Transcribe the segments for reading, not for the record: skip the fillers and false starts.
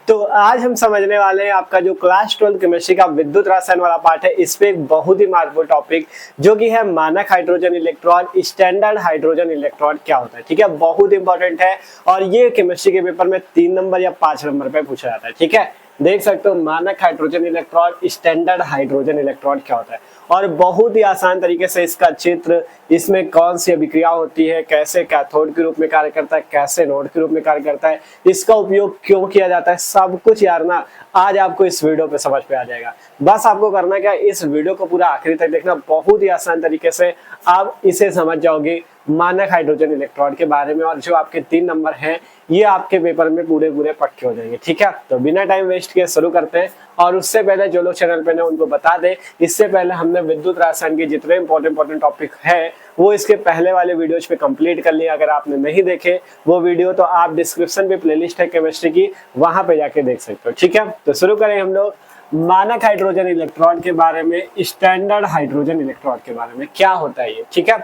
तो आज हम समझने वाले हैं आपका जो क्लास 12 केमिस्ट्री का विद्युत रसायन वाला पार्ट है। इस पे एक बहुत ही महत्वपूर्ण टॉपिक जो कि है मानक hydrogen electron, standard hydrogen electron क्या होता है। ठीक है, बहुत इंपॉर्टेंट है और ये केमिस्ट्री के पेपर में 3 नंबर या 5 नंबर पे पूछा जाता है। ठीक है, देख सकते हो मानक hydrogen electron, standard hydrogen electron क्या होता है और बहुत ही आसान तरीके से इसका चित्र, इसमें कौन सी अभिक्रिया होती है, कैसे कैथोड के रूप में कार्य करता है, कैसे एनोड के रूप में कार्य करता है, इसका उपयोग क्यों किया जाता है, सब कुछ यार ना आज आपको इस वीडियो पे समझ पे आ जाएगा। बस आपको करना क्या, इस वीडियो को पूरा आखिरी तक देखना, बहुत ही आसान तरीके से आप इसे समझ जाओगे मानक हाइड्रोजन इलेक्ट्रॉन के बारे में। और जो आपके 3 नंबर हैं ये आपके पेपर में पूरे पूरे पक्के हो जाएंगे। ठीक है, तो बिना टाइम वेस्ट किए शुरू करते हैं। और उससे पहले जो लोग चैनल पे हैं उनको बता दें, इससे पहले हमने विद्युत रसायन के जितने इंपॉर्टेंट टॉपिक है वो इसके पहले वाले वीडियोज पे कंप्लीट कर लिया। अगर आपने नहीं देखे वो वीडियो तो आप डिस्क्रिप्शन पे प्लेलिस्ट है केमिस्ट्री की, वहां पे जाके देख सकते हो। ठीक है, तो शुरू करें हम लोग मानक हाइड्रोजन इलेक्ट्रॉन के बारे में, स्टैंडर्ड हाइड्रोजन इलेक्ट्रॉन के बारे में क्या होता है ये। ठीक है,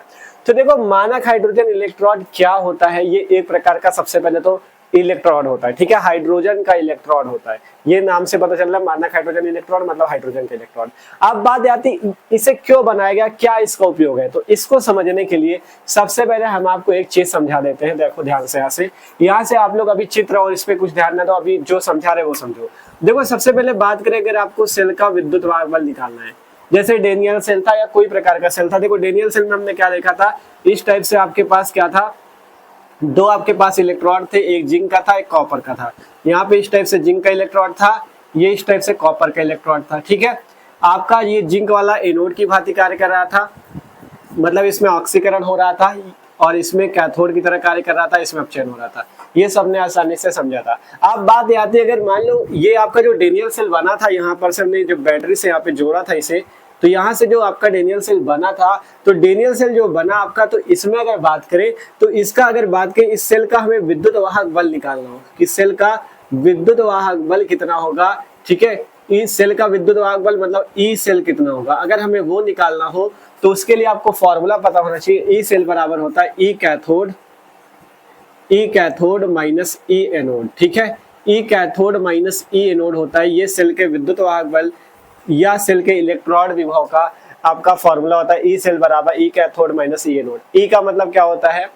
तो देखो मानक हाइड्रोजन इलेक्ट्रॉन क्या होता है, ये एक प्रकार का सबसे पहले तो इलेक्ट्रॉन होता है। ठीक है, हाइड्रोजन का इलेक्ट्रॉन होता है, ये नाम से पता चल रहा है मानक हाइड्रोजन इलेक्ट्रॉन मतलब हाइड्रोजन का इलेक्ट्रॉन। अब बात आती इसे क्यों बनाया गया, क्या इसका उपयोग है। तो इसको समझने के लिए सबसे पहले हम आपको एक चीज समझा देते हैं। देखो ध्यान से, यहाँ से आप लोग अभी चित्र और इस पे कुछ ध्यान ना दो, अभी जो समझा रहे वो समझो। देखो सबसे पहले बात करें, अगर आपको सेल का विद्युत बल निकालना है, जैसे डेनियल सेल था या कोई प्रकार का सेल था। देखो डेनियल सेल में हमने क्या देखा था, इस टाइप से आपके पास क्या था, दो आपके पास इलेक्ट्रॉन थे, एक जिंक का था एक कॉपर का था। यहाँ पे इस टाइप से जिंक का इलेक्ट्रॉन था, ये इस टाइप से कॉपर का इलेक्ट्रॉन था। ठीक है, आपका ये जिंक वाला एनोड की भांति कार्य कर रहा था, मतलब इसमें ऑक्सीकरण हो रहा था और इसमें कैथोड की तरह कार्य कर रहा था, इसमें अपचयन हो रहा था। ये सबने आसानी से समझा था। अब बात आती है, अगर मान लो ये आपका जो डेनियल सेल बना था, यहाँ पर से हमने जो बैटरी से यहाँ पे जोड़ा था इसे, तो यहाँ से जो आपका डेनियल सेल बना था, तो डेनियल सेल जो बना आपका, तो इसमें अगर बात करें तो इसका अगर बात करें, इस सेल का हमें विद्युत वाहक बल निकालना होगा कि सेल का विद्युत वाहक बल कितना होगा। ठीक है, इस सेल का विद्युत वाहक बल मतलब ई सेल कितना होगा, अगर हमें वो निकालना हो तो उसके लिए आपको फॉर्मूला पता होना चाहिए। ई सेल बराबर होता है ई कैथोड माइनस ई एनोड। ठीक है, ई कैथोड माइनस ई एनोड होता है ये सेल के विद्युत वाहक बल या सेल के इलेक्ट्रॉन विभव का आपका फॉर्मूला होता है। ई सेल बराबर ई कैथोड माइनस ई एनोड। ई का मतलब क्या होता है,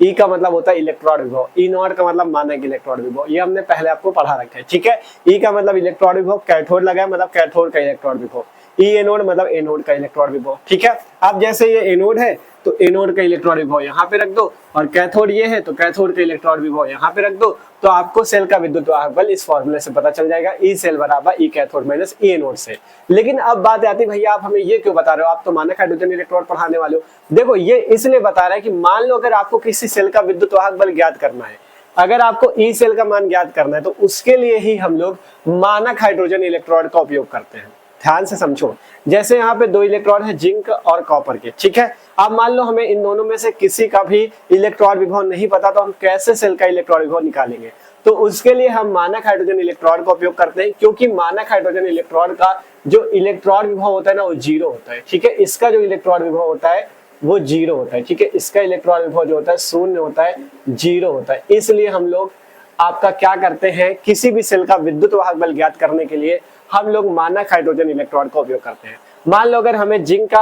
ई का मतलब होता है इलेक्ट्रॉन विभव, ई नॉट का मतलब मानक इलेक्ट्रॉन विभव, ये हमने पहले आपको पढ़ा रखा है। ठीक है, ई का मतलब इलेक्ट्रॉन विभव, कैथोड लगा है मतलब कैथोड का इलेक्ट्रॉन विभव, ई एनोड मतलब एनोड का इलेक्ट्रॉन विभव। ठीक है, अब जैसे ये एनोड है तो एनोड का इलेक्ट्रॉन विभव यहाँ पे रख दो, और कैथोड ये है तो कैथोड का इलेक्ट्रॉन विभव यहाँ पे रख दो, तो आपको सेल का विद्युत वाहक बल इस फॉर्मूले से पता चल जाएगा, ई सेल बराबर ई कैथोड माइनस ई एनोड से। लेकिन अब बात आती है, भैया आप हमें ये क्यों बता रहे हो, आप तो मानक हाइड्रोजन इलेक्ट्रॉन पढ़ाने वाले हो। देखो ये इसलिए बता रहा है कि मान लो अगर आपको किसी सेल का विद्युत वाहक बल ज्ञात करना है, अगर आपको ई सेल का मान ज्ञात करना है, तो उसके लिए ही हम लोग मानक हाइड्रोजन इलेक्ट्रॉन का उपयोग करते हैं। ध्यान से समझो, जैसे यहाँ पे 2 इलेक्ट्रॉन है जिंक और कॉपर के। ठीक है, अब मान लो हमें इन दोनों में से किसी का भी इलेक्ट्रॉन विभव नहीं पता, तो हम कैसे सेल का इलेक्ट्रॉन विभव निकालेंगे। तो उसके लिए हम मानक हाइड्रोजन इलेक्ट्रॉन का उपयोग करते हैं, क्योंकि मानक हाइड्रोजन इलेक्ट्रॉन का जो इलेक्ट्रॉन विभव होता है ना वो 0 होता है। ठीक है, इसका जो इलेक्ट्रॉन विभव होता है वो 0 होता है। ठीक है, इसका इलेक्ट्रॉन विभव जो होता है 0 होता है, 0 होता है। इसलिए हम लोग आपका क्या करते हैं, किसी भी सेल का विद्युत वाहक बल ज्ञात करने के लिए हम लोग मानक हाइड्रोजन इलेक्ट्रॉन का उपयोग करते हैं। मान लो अगर हमें जिंक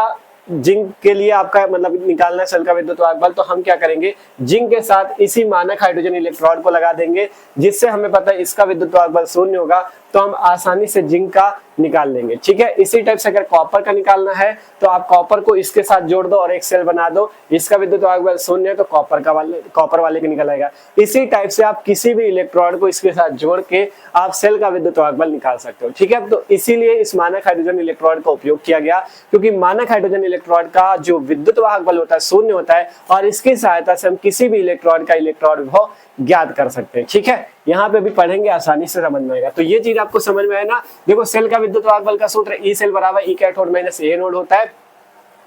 के लिए आपका मतलब निकालना है सेल का विद्युत वाहक बल, तो हम क्या करेंगे, जिंक के साथ इसी मानक हाइड्रोजन इलेक्ट्रॉन को लगा देंगे, जिससे हमें पता है इसका विद्युत वाहक बल 0 होगा, तो हम आसानी से जिंक का निकाल लेंगे। ठीक है, इसी टाइप से अगर कॉपर का निकालना है तो आप कॉपर को इसके साथ जोड़ दो और एक सेल बना दो, इसका विद्युत वाहक बल 0 है तो कॉपर वाले के निकल आएगा। इसी टाइप से आप किसी भी इलेक्ट्रॉन को इसके साथ जोड़ के आप सेल का विद्युत वाहक बल निकाल सकते हो। ठीक है, तो इसीलिए इस मानक हाइड्रोजन इलेक्ट्रॉन का उपयोग किया गया, क्योंकि मानक हाइड्रोजन इलेक्ट्रॉन का जो विद्युत वाहक बल होता है 0 होता है, और इसकी सहायता से हम किसी भी इलेक्ट्रॉन का इलेक्ट्रॉन विभव ज्ञात कर सकते हैं। ठीक है, यहाँ पे भी पढ़ेंगे, आसानी से समझ में आएगा। तो ये चीज आपको समझ में आए ना। देखो सेल का विद्युत वाहक बल का सूत्र ई सेल बराबर ई कैथोड माइनस ई एनोड होता है,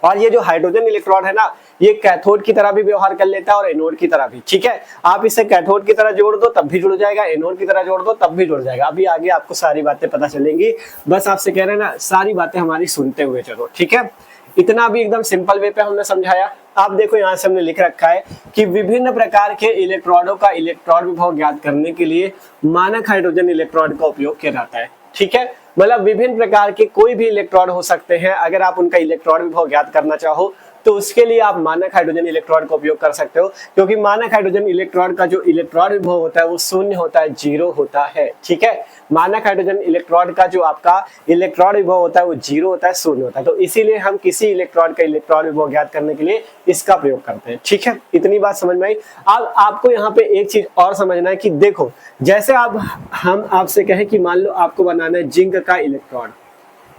और ये जो हाइड्रोजन इलेक्ट्रॉन है ना, ये कैथोड की तरह भी व्यवहार कर लेता है और एनोड की तरह भी। ठीक है, आप इसे कैथोड की तरह जोड़ दो तब भी जुड़ जाएगा, एनोड की तरह जोड़ दो तब भी जुड़ जाएगा। अभी आगे आपको सारी बातें पता चलेंगी, बस आपसे कह रहे हैं ना सारी बातें हमारी सुनते हुए चलो। ठीक है, इतना भी एकदम सिंपल वे पे हमने समझाया। आप देखो यहाँ से हमने लिख रखा है कि विभिन्न प्रकार के इलेक्ट्रोडों का इलेक्ट्रॉन विभव ज्ञात करने के लिए मानक हाइड्रोजन इलेक्ट्रोड का उपयोग किया जाता है। ठीक है, मतलब विभिन्न प्रकार के कोई भी इलेक्ट्रोड हो सकते हैं, अगर आप उनका इलेक्ट्रॉन विभव ज्ञात करना चाहो तो उसके लिए आप मानक हाइड्रोजन इलेक्ट्रोड का उपयोग कर सकते हो, क्योंकि मानक हाइड्रोजन इलेक्ट्रोड का जो इलेक्ट्रॉन विभव होता है वो शून्य होता है, 0 होता है। ठीक है, मानक हाइड्रोजन इलेक्ट्रोड का जो आपका इलेक्ट्रॉन विभव होता है वो 0 होता है, शून्य होता है। तो इसीलिए हम किसी इलेक्ट्रॉन का इलेक्ट्रॉन विभव ज्ञात करने के लिए इसका प्रयोग करते हैं। ठीक है, इतनी बात समझ में आई। अब आपको यहाँ पे एक चीज और समझना है कि देखो, जैसे हम आपसे कहें कि मान लो आपको बनाना है जिंक का इलेक्ट्रॉन,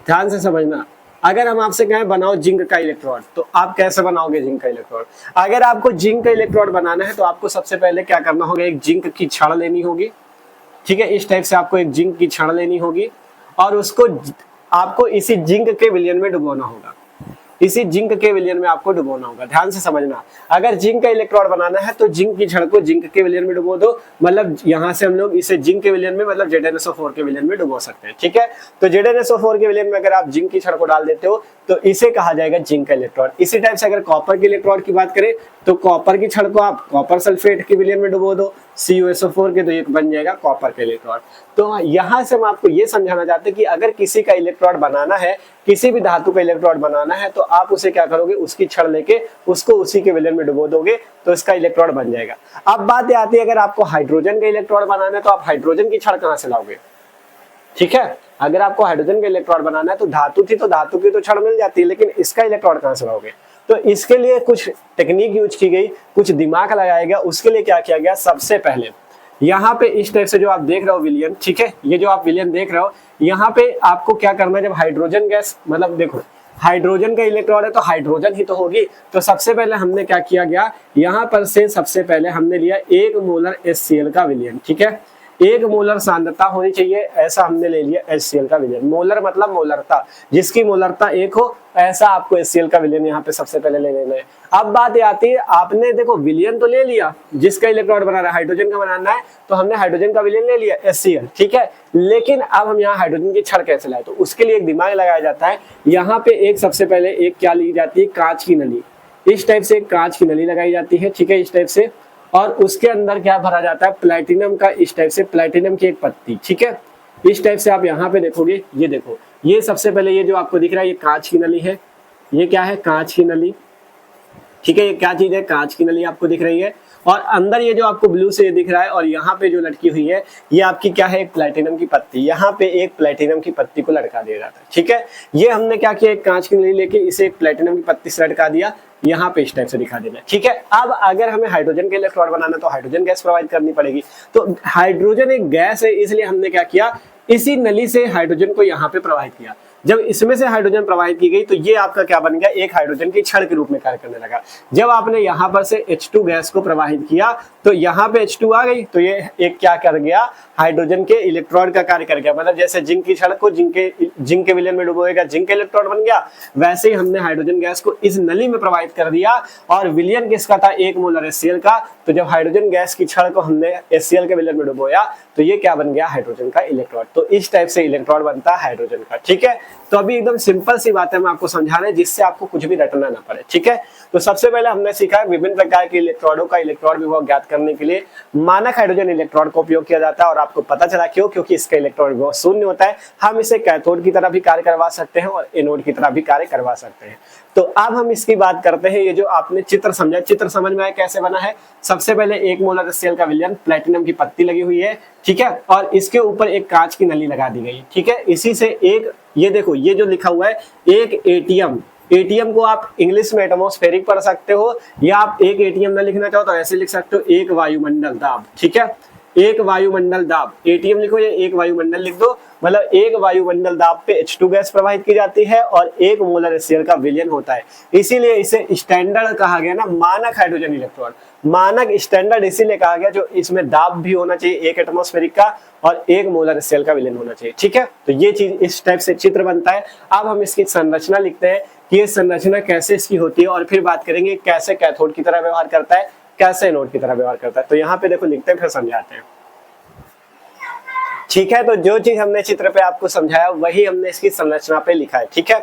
ध्यान से समझना। अगर हम आपसे कहें बनाओ जिंक का इलेक्ट्रोड, तो आप कैसे बनाओगे जिंक का इलेक्ट्रोड? अगर आपको जिंक का इलेक्ट्रोड बनाना है तो आपको सबसे पहले क्या करना होगा, एक जिंक की छड़ लेनी होगी। ठीक है, इस टाइप से आपको एक जिंक की छड़ लेनी होगी और उसको आपको इसी जिंक के विलयन में डुबोना होगा, इसी जिंक के विलयन में आपको डुबोना होगा। ध्यान से समझना, अगर जिंक का इलेक्ट्रोड बनाना है तो जिंक की छड़ को जिंक के विलयन में डुबो दो, मतलब यहाँ से हम लोग इसे जिंक के विलयन में, मतलब ZnSO4 के विलयन में डुबो सकते हैं। ठीक है, तो ZnSO4 के विलयन में अगर आप जिंक की छड़ को डाल देते हो तो इसे कहा जाएगा जिंक का इलेक्ट्रोड। इसी टाइप से अगर कॉपर के इलेक्ट्रोड की बात करें तो कॉपर की छड़ को आप कॉपर सल्फेट के विलयन में डुबो दो, CuSO4 के, तो ये बन जाएगा कॉपर का इलेक्ट्रोड। तो यहाँ से हम आपको ये समझाना चाहते हैं कि अगर किसी का इलेक्ट्रोड बनाना है, किसी भी धातु का इलेक्ट्रोड बनाना है, तो आप उसे क्या करोगे, उसकी छड़ लेके उसको उसी के विलयन में डुबो दोगे तो इसका इलेक्ट्रोड बन जाएगा। अब बात आती है, अगर आपको हाइड्रोजन का इलेक्ट्रोड बनाना है तो आप हाइड्रोजन की छड़ कहाँ से लाओगे? ठीक है, अगर आपको हाइड्रोजन का इलेक्ट्रोड बनाना है तो धातु थी तो धातु की तो छड़ मिल जाती है, लेकिन इसका इलेक्ट्रोड कहाँ से लाओगे? तो इसके लिए कुछ टेक्निक यूज की गई, कुछ दिमाग लगाया गया। उसके लिए क्या किया गया, सबसे पहले यहाँ पे इस टाइप से जो आप देख रहे हो विलयन, ठीक है, ये जो आप विलयन देख रहे हो, यहाँ पे आपको क्या करना है, जब हाइड्रोजन गैस, मतलब देखो हाइड्रोजन का इलेक्ट्रॉन है तो हाइड्रोजन ही तो होगी। तो सबसे पहले हमने क्या किया गया, यहाँ पर से सबसे पहले हमने लिया 1 मोलर HCl का विलयन। ठीक है, 1 मोलर सांद्रता होनी चाहिए, ऐसा हमने ले लिया HCl का विलयन। मोलर मतलब मोलरता, जिसकी मोलरता 1 हो, ऐसा आपको HCl का विलयन यहाँ पे सबसे पहले ले लेना है। अब बात आती है, आपने देखो विलयन तो ले लिया, जिसका इलेक्ट्रोड बना रहा है हाइड्रोजन का बनाना है तो हमने हाइड्रोजन का विलयन ले लिया HCl। ठीक है, लेकिन अब हम यहाँ हाइड्रोजन की छड़ कैसे लाए, तो उसके लिए एक दिमाग लगाया जाता है। यहाँ पे एक सबसे पहले एक क्या ली जाती है, कांच की नली। इस टाइप से कांच की नली लगाई जाती है। ठीक है, इस टाइप से, और उसके अंदर क्या भरा जाता है, प्लैटिनम का, इस टाइप से प्लैटिनम की एक पत्ती। ठीक है, इस टाइप से आप यहाँ पे देखोगे, ये देखो, ये सबसे पहले ये जो आपको दिख रहा है ये कांच की नली है। ये क्या है, कांच की नली। ठीक है, ये क्या चीज है, कांच की नली आपको दिख रही है। और अंदर ये जो आपको ब्लू से दिख रहा है और यहाँ पे जो लटकी हुई है ये आपकी क्या है, एक प्लैटिनम की पत्ती। यहाँ पे एक प्लैटिनम की पत्ती को लटका दिया जाता है। ठीक है, ये हमने क्या किया, एक कांच की नली लेके इसे एक प्लैटिनम की पत्ती से लटका दिया, यहाँ पे इस टाइप से दिखा देना। ठीक है, अब अगर हमें हाइड्रोजन के इलेक्ट्रॉन बनाना तो हाइड्रोजन गैस प्रोवाइड करनी पड़ेगी। तो हाइड्रोजन एक गैस है, इसलिए हमने क्या किया, इसी नली से हाइड्रोजन को यहाँ पे प्रवाहित किया। जब इसमें से हाइड्रोजन प्रवाहित की गई तो ये आपका क्या बन गया, एक हाइड्रोजन की छड़ के रूप में कार्य करने लगा। जब आपने यहाँ पर से H2 गैस को प्रवाहित किया तो यहाँ पे H2 आ गई, तो ये एक क्या कर गया, हाइड्रोजन के इलेक्ट्रॉन का कार्य कर गया। मतलब जैसे जिंक की छड़ को जिंक के विलयन में डुबोएगा, जिंक के इलेक्ट्रॉन बन गया, वैसे ही हमने हाइड्रोजन गैस को इस नली में प्रवाहित कर दिया। और विलयन किसका था, 1 मोलर HCl का। तो जब हाइड्रोजन गैस की छड़ को हमने HCl के विलयन में डुबोया तो ये क्या बन गया, हाइड्रोजन का इलेक्ट्रॉन। तो इस टाइप से इलेक्ट्रॉन बनता है हाइड्रोजन का। ठीक है, तो अभी एकदम सिंपल सी बात है, मैं आपको समझा रहा हूं जिससे आपको कुछ भी रटना ना पड़े। ठीक है, तो सबसे पहले हमने सीखा विभिन्न प्रकार के इलेक्ट्रोडों का इलेक्ट्रॉन विभव ज्ञात करने के लिए मानक हाइड्रोजन इलेक्ट्रोड का उपयोग किया जाता है। और आपको पता चला क्यों, क्योंकि इसका इलेक्ट्रॉन विभव शून्य होता है। हम इसे कैथोड की तरह भी कार्य करवा सकते हैं और एनोड की तरह भी कार्य करवा सकते हैं। तो अब हम इसकी बात करते हैं, ये जो आपने चित्र समझा, चित्र समझ में आया कैसे बना है। सबसे पहले 1 मोलर HCl का विलयन, प्लैटिनम की पत्ती लगी हुई है। ठीक है, और इसके ऊपर एक कांच की नली लगा दी गई। ठीक है, इसी से एक, ये देखो ये जो लिखा हुआ है एक एटीएम, एटीएम को आप इंग्लिश में एटमॉस्फेरिक पढ़ सकते हो, या आप एक एटीएम ना लिखना चाहो तो ऐसे लिख सकते हो, एक वायुमंडल दाब। ठीक है, एक वायुमंडल दाब, एटीएम लिखो या एक वायुमंडल लिख दो, मतलब एक वायुमंडल दाब पे H2 गैस प्रवाहित की जाती है और 1 मोलर HCl का विलयन होता है। इसीलिए इसे स्टैंडर्ड कहा गया ना, मानक हाइड्रोजन इलेक्ट्रॉन। मानक स्टैंडर्ड इसीलिए कहा गया जो इसमें दाब भी होना चाहिए 1 एटमॉस्फेरिक का और 1 मोलर HCl का विलयन होना चाहिए। ठीक है, तो ये चीज इस टाइप से चित्र बनता है। अब हम इसकी संरचना लिखते हैं कि ये संरचना कैसे इसकी होती है, और फिर बात करेंगे कैसे कैथोड की तरह व्यवहार करता है, कैसे एनोड की तरह व्यवहार करता है। तो यहाँ पे देखो लिखते हैं, फिर समझाते हैं। ठीक है, तो जो चीज हमने चित्र पे आपको समझाया वही हमने इसकी संरचना पे लिखा है। ठीक है,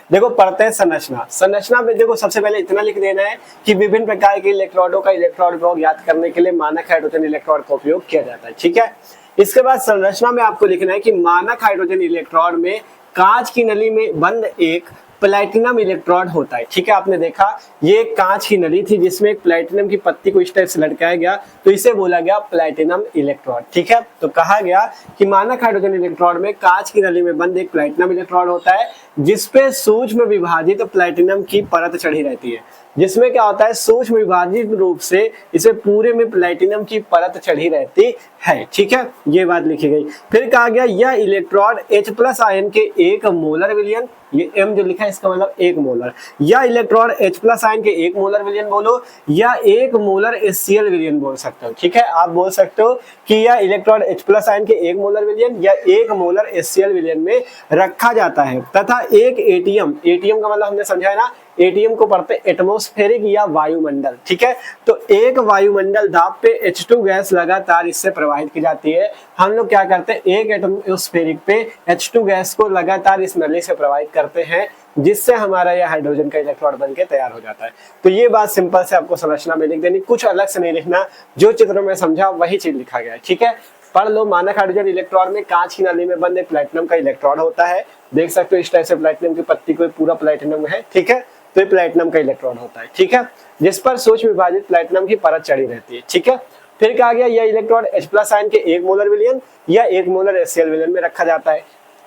देखो पढ़ते हैं संरचना। संरचना में देखो सबसे पहले इतना लिख देना है कि विभिन्न प्रकार के इलेक्ट्रोडों का इलेक्ट्रॉन विभव ज्ञात करने के लिए मानक हाइड्रोजन इलेक्ट्रोड का उपयोग किया जाता है। ठीक है, इसके बाद संरचना में आपको लिखना है कि मानक हाइड्रोजन इलेक्ट्रोड में कांच की नली में बंद एक प्लैटिनम इलेक्ट्रोड होता है। ठीक है, आपने देखा ये कांच की नली थी जिसमें एक प्लैटिनम की पत्ती को इस टाइप से लटकाया गया, तो इसे बोला गया प्लैटिनम इलेक्ट्रोड। ठीक है, तो कहा गया कि मानक हाइड्रोजन इलेक्ट्रोड में कांच की नली में बंद एक प्लैटिनम इलेक्ट्रोड होता है जिसपे सूक्ष्म विभाजित प्लैटिनम की परत चढ़ी रहती है। जिसमें क्या होता है, सूक्ष्म विभाजित रूप से इसे पूरे में प्लैटिनम की परत चढ़ी रहती है। ठीक है, ये बात लिखी गई। फिर कहा गया यह इलेक्ट्रोड H+ आयन के एक मोलर विलयन, ये M जो लिखा है इसका मतलब एक मोलर, या इलेक्ट्रोड H+ आयन के एक मोलर विलयन बोलो या एक मोलर HCl विलयन बोल सकते हो। ठीक है, आप बोल सकते हो कि यह इलेक्ट्रोड H+ आयन के एक मोलर विलयन या एक मोलर HCl विलयन में रखा जाता है तथा एक एटीएम, एटीएम का मतलब हमने समझा है ना, एटीएम को पढ़ते एटमॉस्फेरिक या वायुमंडल। ठीक है, तो एक वायुमंडल दाब पे H2 गैस लगातार इससे प्रवाहित की जाती है। हम लोग क्या करते हैं, एक एटमॉस्फेरिक पे H2 गैस को लगातार इस नली से प्रवाहित करते हैं जिससे हमारा यह हाइड्रोजन का इलेक्ट्रोड बनके तैयार हो जाता है। तो ये बात सिंपल से आपको संरचना में लिख देनी, कुछ अलग से नहीं लिखना, जो चित्र में समझा वही चीज लिखा गया है। ठीक है, पढ़ लो। मानक हाइड्रोजन इलेक्ट्रोड में कांच की नली में बंद एक प्लैटिनम का इलेक्ट्रोड होता है। देख सकते हो इस टाइप से प्लैटिनम की पत्ती को पूरा प्लैटिनम है। ठीक है, तो ये प्लैटिनम का इलेक्ट्रोड होता है। ठीक है, जिस पर सूक्ष्म विभाजित प्लैटिनम की परत चढ़ी रहती है। ठीक है, फिर कहा गया यह इलेक्ट्रोड H+ आयन के एक मोलर विलयन या एक मोलर HCl विलयन में रखा जाता है।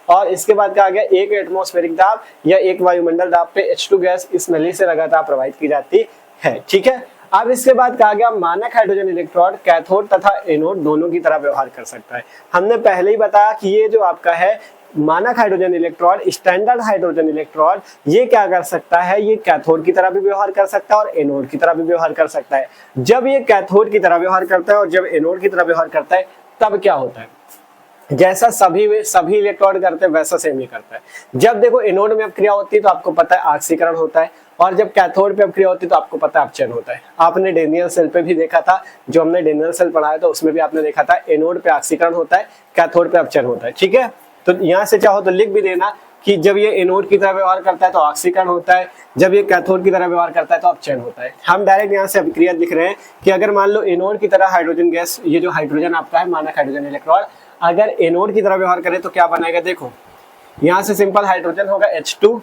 और इसके बाद कहा गया एक एटमॉस्फेरिक दाब या एक वायुमंडल दाब पे H2 गैस इस नली से लगातार प्रवाहित की जाती है। ठीक है, अब इसके बाद कहा गया मानक हाइड्रोजन इलेक्ट्रोड कैथोड तथा एनोड दोनों की तरह व्यवहार कर सकता है। हमने पहले ही बताया कि ये जो आपका है मानक hydrogen electrode, standard hydrogen electrode, ये क्या कर सकता है, ये कैथोड की तरह भी व्यवहार कर सकता है और एनोड की तरह भी व्यवहार कर सकता है। जब ये कैथोड की तरह व्यवहार करता है और जब एनोड की तरह व्यवहार करता है तब क्या होता है, जैसा सभी इलेक्ट्रोड करते हैं वैसा सेम ही करता है। जब देखो एनोड में अपक्रिया होती है तो आपको पता है ऑक्सीकरण होता है, और जब कैथोड पे अपक्रिया होती है तो आपको पता है अपचयन होता है। आपने डेनियल सेल पे भी देखा था, जो हमने डेनियल सेल पढ़ाया था उसमें भी आपने देखा था एनोड पे ऑक्सीकरण होता है, कैथोड पे अपचयन होता है। ठीक है, तो यहाँ से चाहो तो लिख भी देना कि जब ये एनोड की तरह व्यवहार करता है तो ऑक्सीकरण होता है, जब ये कैथोड की तरह व्यवहार करता है तो अपचयन होता है। हम डायरेक्ट यहाँ से अभिक्रिया लिख रहे हैं कि अगर मान लो एनोड की तरह हाइड्रोजन गैस, ये जो हाइड्रोजन आपका है मानक हाइड्रोजन इलेक्ट्रोड, अगर एनोड की तरह व्यवहार करे तो क्या बनेगा, देखो यहाँ से सिंपल हाइड्रोजन होगा H2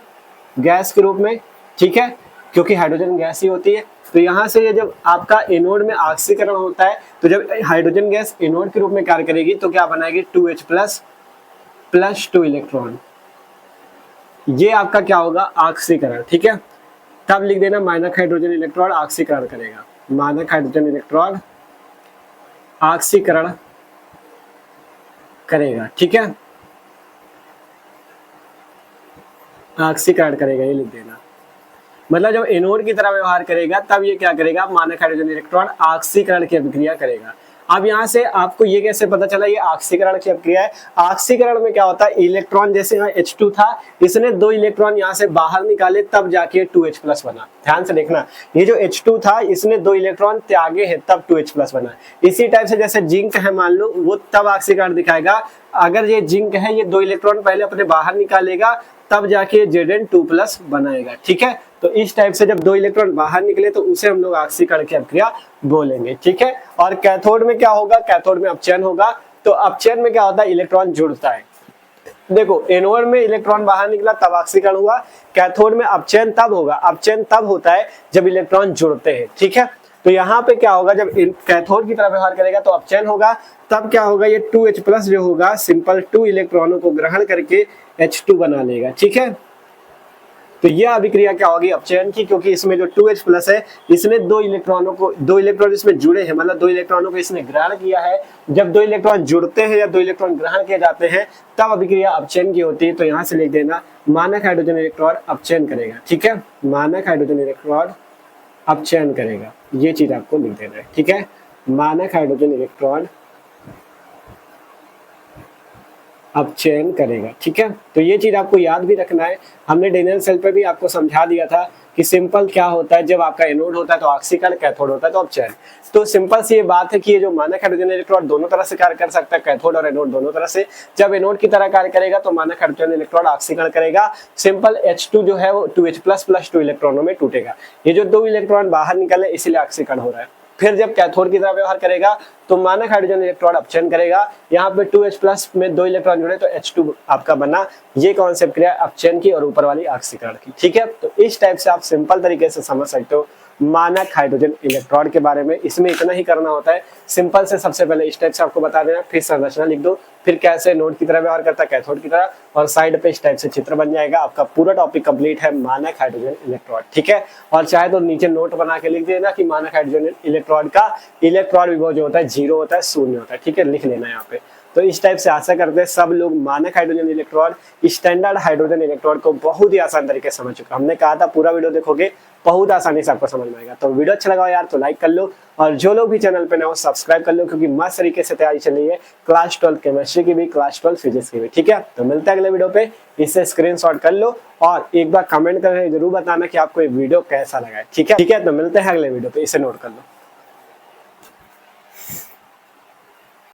गैस के रूप में। ठीक है, क्योंकि हाइड्रोजन गैस ही होती है, तो यहाँ से ये जब आपका एनोड में ऑक्सीकरण होता है तो जब हाइड्रोजन गैस एनोड के रूप में कार्य करेगी तो क्या बनाएगी 2H+ प्लस 2 इलेक्ट्रॉन, ये आपका क्या होगा ऑक्सीकरण। ठीक है, तब लिख देना मानक हाइड्रोजन इलेक्ट्रोड ऑक्सीकरण करेगा, मानक हाइड्रोजन इलेक्ट्रोड ऑक्सीकरण करेगा। ठीक है, ऑक्सीकरण करेगा ये लिख देना, मतलब जब एनोड की तरह व्यवहार करेगा तब ये क्या करेगा, मानक हाइड्रोजन इलेक्ट्रॉन ऑक्सीकरण की अभिक्रिया करेगा। अब यहाँ से आपको ये कैसे पता चला ये ऑक्सीकरण की अभिक्रिया है, ऑक्सीकरण में क्या होता है, इलेक्ट्रॉन जैसे यहाँ H2 था, इसने 2 इलेक्ट्रॉन यहाँ से बाहर निकाले तब जाके 2H+ बना। ध्यान से देखना, ये जो H2 था इसने 2 इलेक्ट्रॉन त्यागे है तब 2H+ बना। इसी टाइप से जैसे जिंक है मान लो, वो तब ऑक्सीकरण दिखाएगा, अगर ये जिंक है ये 2 इलेक्ट्रॉन पहले अपने बाहर निकालेगा तब जाके Zn2+ बनाएगा। ठीक है, तो इस टाइप से जब 2 इलेक्ट्रॉन बाहर निकले तो उसे हम लोग ऑक्सीकरण की अभिक्रिया बोलेंगे। ठीक है, और कैथोड में क्या होगा, कैथोड में अपचयन होगा। तो अपचयन में क्या होता है, इलेक्ट्रॉन जुड़ता है। देखो एनोड में इलेक्ट्रॉन बाहर निकला तब ऑक्सीकरण हुआ, कैथोड में अपचयन तब होगा, अपचयन तब होता है जब इलेक्ट्रॉन जुड़ते हैं। ठीक है, तो यहाँ पे क्या होगा, जब कैथोड की तरह व्यवहार करेगा तो अपचयन होगा, तब क्या होगा, ये 2H+ जो होगा सिंपल 2 इलेक्ट्रॉनों को ग्रहण करके H2 बना लेगा। ठीक है, तो यह अभिक्रिया क्या होगी, अपचयन की, क्योंकि इसमें जो 2H+ है इसने 2 इलेक्ट्रॉन इसमें जुड़े हैं, मतलब 2 इलेक्ट्रॉनों को इसने ग्रहण किया है। जब 2 इलेक्ट्रॉन जुड़ते हैं या 2 इलेक्ट्रॉन ग्रहण किए जाते हैं तब अभिक्रिया अपचयन की होती है। तो यहाँ से लिख देना मानक हाइड्रोजन इलेक्ट्रोड अपचयन करेगा। ठीक है, मानक हाइड्रोजन इलेक्ट्रोड अपचयन करेगा, ये चीज आपको लिख देना है। ठीक है, मानक हाइड्रोजन इलेक्ट्रोड अपचयन करेगा। ठीक है, तो ये चीज आपको याद भी रखना है। हमने डेनियल सेल पे भी आपको समझा दिया था कि सिंपल क्या होता है, जब आपका एनोड होता है तो ऑक्सीकरण, कैथोड होता है तो अपचयन। तो सिंपल सी ये बात है कि ये जो मानक हाइड्रोजन इलेक्ट्रोड दोनों तरह से कार्य कर सकता है, कैथोड और एनोड दोनों तरह से। जब एनोड की तरह कार्य करेगा तो मानक हाइड्रोजन इलेक्ट्रोड ऑक्सीकरण करेगा, सिंपल H2 जो है वो 2H+ + 2 इलेक्ट्रॉनों में टूटेगा। ये जो 2 इलेक्ट्रॉन बाहर निकले इसीलिए ऑक्सीकरण हो रहा है। फिर जब कैथोड की तरह व्यवहार करेगा तो मानक हाइड्रोजन इलेक्ट्रोड अपचयन करेगा, यहाँ पे 2H+ में 2 इलेक्ट्रॉन जुड़े तो H2 आपका बना। ये कॉन्सेप्ट क्रिया अपचयन की और ऊपर वाली ऑक्सीकरण की। ठीक है, तो इस टाइप से आप सिंपल तरीके से समझ सकते हो मानक हाइड्रोजन इलेक्ट्रोड के बारे में। इसमें इतना ही करना होता है, सिंपल से सबसे पहले इस टाइप से आपको बता देना, फिर संरचना लिख दो, फिर कैसे नोड की तरह व्यवहार करता है कैथोड की तरह, और साइड पे इस टाइप से चित्र बन जाएगा। आपका पूरा टॉपिक कंप्लीट है मानक हाइड्रोजन इलेक्ट्रोड। ठीक है, और चाहे तो नीचे नोट बना के लिख देना कि मानक हाइड्रोजन इलेक्ट्रोड का इलेक्ट्रॉन विभव जो होता है 0 होता है, 0 होता है। ठीक है, लिख लेना यहाँ पे। तो इस टाइप से आशा करते हैं सब लोग मानक hydrogen electrode, standard hydrogen electrode को बहुत ही आसान तरीके से समझ चुके। हमने कहा था पूरा वीडियो देखोगे बहुत आसानी से आपको समझ में आएगा। तो वीडियो अच्छा लगा यार तो लाइक कर लो, और जो लोग भी चैनल पे नए हो सब्सक्राइब कर लो, क्योंकि मस्त तरीके से तैयारी चल रही है क्लास 12 केमिस्ट्री की भी, क्लास 12 फिजिक्स की भी। ठीक है, तो मिलते हैं अगले वीडियो पे। इसे स्क्रीनशॉट कर लो और एक बार कमेंट करके जरूर बताना कि आपको ये वीडियो कैसा लगा है। ठीक है, तो मिलते हैं अगले वीडियो पे, इसे नोट कर लो।